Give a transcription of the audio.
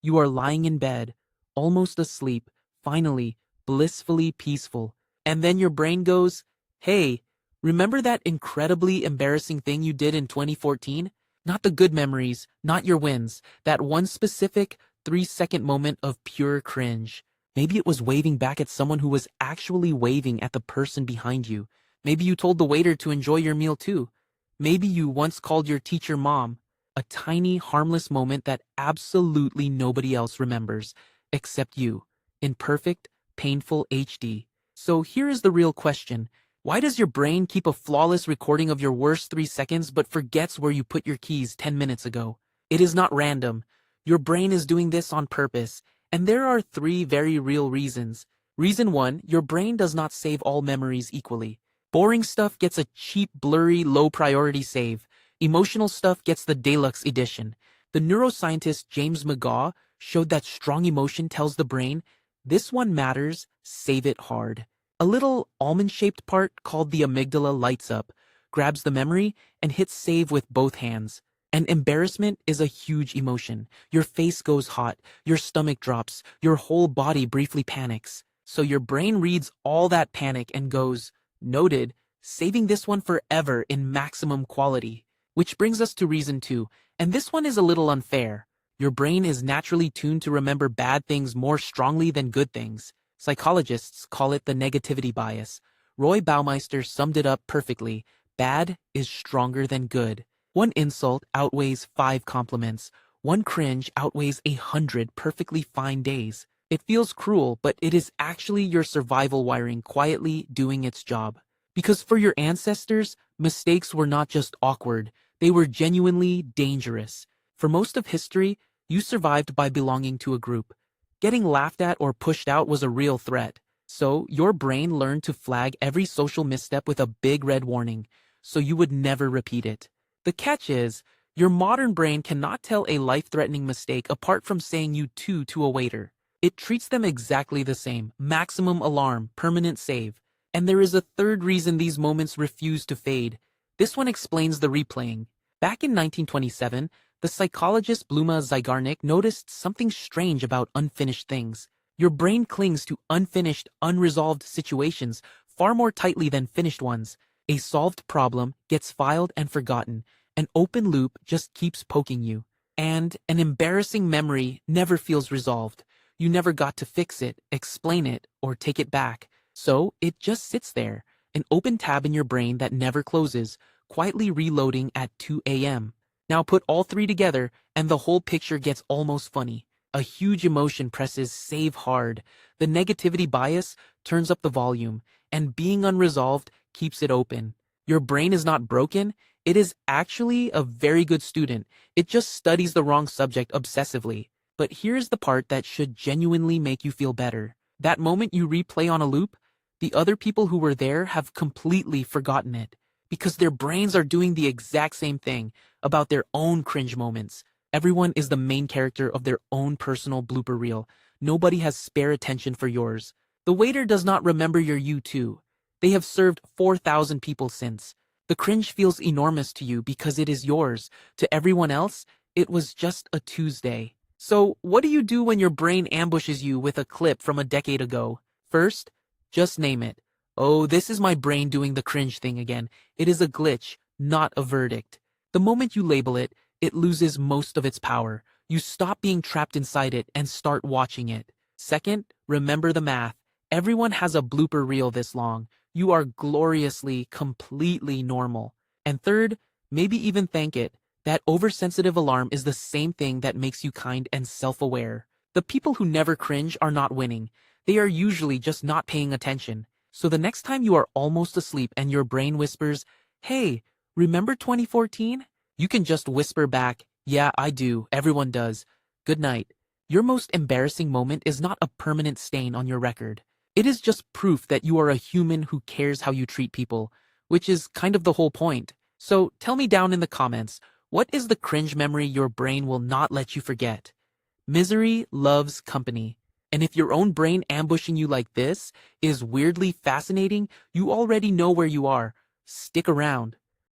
You are lying in bed, almost asleep, finally, blissfully peaceful. And then your brain goes, hey, remember that incredibly embarrassing thing you did in 2014? Not the good memories, not your wins, that one specific 3-second moment of pure cringe. Maybe it was waving back at someone who was actually waving at the person behind you. Maybe you told the waiter to enjoy your meal too. Maybe you once called your teacher mom. A tiny, harmless moment that absolutely nobody else remembers, except you, in perfect, painful HD. So here is the real question. Why does your brain keep a flawless recording of your worst 3 seconds but forgets where you put your keys 10 minutes ago? It is not random. Your brain is doing this on purpose, and there are 3 very real reasons. Reason 1, your brain does not save all memories equally. Boring stuff gets a cheap, blurry, low-priority save. Emotional stuff gets the deluxe edition. The neuroscientist James McGaugh showed that strong emotion tells the brain, this one matters, save it hard. A little almond-shaped part called the amygdala lights up, grabs the memory, and hits save with both hands. And embarrassment is a huge emotion. Your face goes hot, your stomach drops, your whole body briefly panics. So your brain reads all that panic and goes, noted, saving this one forever in maximum quality. Which brings us to reason 2, and this one is a little unfair. Your brain is naturally tuned to remember bad things more strongly than good things. Psychologists call it the negativity bias. Roy Baumeister summed it up perfectly. Bad is stronger than good. One insult outweighs 5 compliments. One cringe outweighs 100 perfectly fine days. It feels cruel, but it is actually your survival wiring quietly doing its job. Because for your ancestors, mistakes were not just awkward, they were genuinely dangerous. For most of history, you survived by belonging to a group. Getting laughed at or pushed out was a real threat. So your brain learned to flag every social misstep with a big red warning, so you would never repeat it. The catch is, your modern brain cannot tell a life-threatening mistake apart from saying you to a waiter. It treats them exactly the same, maximum alarm, permanent save. And there is a third reason these moments refuse to fade. This one explains the replaying. Back in 1927, the psychologist Bluma Zygarnik noticed something strange about unfinished things. Your brain clings to unfinished, unresolved situations far more tightly than finished ones. A solved problem gets filed and forgotten. An open loop just keeps poking you. And an embarrassing memory never feels resolved. You never got to fix it, explain it, or take it back. So it just sits there, an open tab in your brain that never closes, quietly reloading at 2 a.m. Now put all 3 together, and the whole picture gets almost funny. A huge emotion presses save hard. The negativity bias turns up the volume, and being unresolved keeps it open. Your brain is not broken. It is actually a very good student. It just studies the wrong subject obsessively. But here's the part that should genuinely make you feel better. That moment you replay on a loop, the other people who were there have completely forgotten it. Because their brains are doing the exact same thing about their own cringe moments. Everyone is the main character of their own personal blooper reel. Nobody has spare attention for yours. The waiter does not remember your you too. They have served 4,000 people since. The cringe feels enormous to you because it is yours. To everyone else, it was just a Tuesday. So, what do you do when your brain ambushes you with a clip from a decade ago? First, just name it. Oh, this is my brain doing the cringe thing again. It is a glitch, not a verdict. The moment you label it, it loses most of its power. You stop being trapped inside it and start watching it. Second, remember the math. Everyone has a blooper reel this long. You are gloriously, completely normal. And third, maybe even thank it. That oversensitive alarm is the same thing that makes you kind and self-aware. The people who never cringe are not winning. They are usually just not paying attention. So the next time you are almost asleep and your brain whispers, hey, remember 2014? You can just whisper back, yeah, I do, everyone does. Good night. Your most embarrassing moment is not a permanent stain on your record. It is just proof that you are a human who cares how you treat people, which is kind of the whole point. So tell me down in the comments, what is the cringe memory your brain will not let you forget? Misery loves company. And if your own brain ambushing you like this is weirdly fascinating, you already know where you are. Stick around.